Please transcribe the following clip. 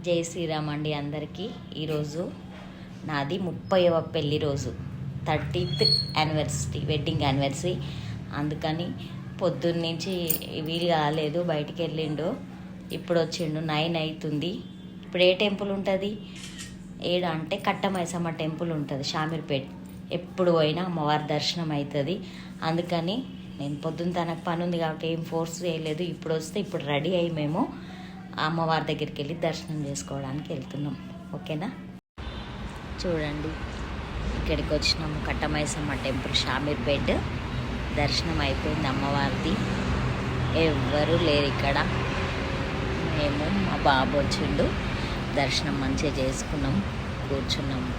జై శ్రీరామ్ అండి అందరికీ. ఈరోజు నాది 30వ పెళ్లి రోజు, 30th యానివర్సరీ, వెడ్డింగ్ యానివర్సరీ. అందుకని పొద్దున్నుంచి వీలు కాలేదు, బయటికి వెళ్ళిండు. ఇప్పుడు వచ్చిండు, 9 అవుతుంది. ఇప్పుడు ఏ టెంపుల్ ఉంటుంది ఏడ అంటే కట్టమైసమ్మ టెంపుల్ ఉంటుంది షామీర్పేట్. ఎప్పుడు పోయినా అమ్మవారి దర్శనం అవుతుంది. అందుకని నేను పొద్దున్న తనకు పని ఉంది కాబట్టి ఏం ఫోర్స్ చేయలేదు. ఇప్పుడు వస్తే ఇప్పుడు రెడీ అయ్యి మేము అమ్మవారి దగ్గరికి వెళ్ళి దర్శనం చేసుకోవడానికి వెళ్తున్నాం. ఓకేనా, చూడండి ఇక్కడికి వచ్చినాము. కట్టమైసమ్మ టెంపుల్ షామీర్పేట్. దర్శనం అయిపోయింది అమ్మవారిది. ఎవ్వరూ లేరు ఇక్కడ. మేము మా బాబు వచ్చిండు, దర్శనం మంచిగా చేసుకున్నాం, కూర్చున్నాము.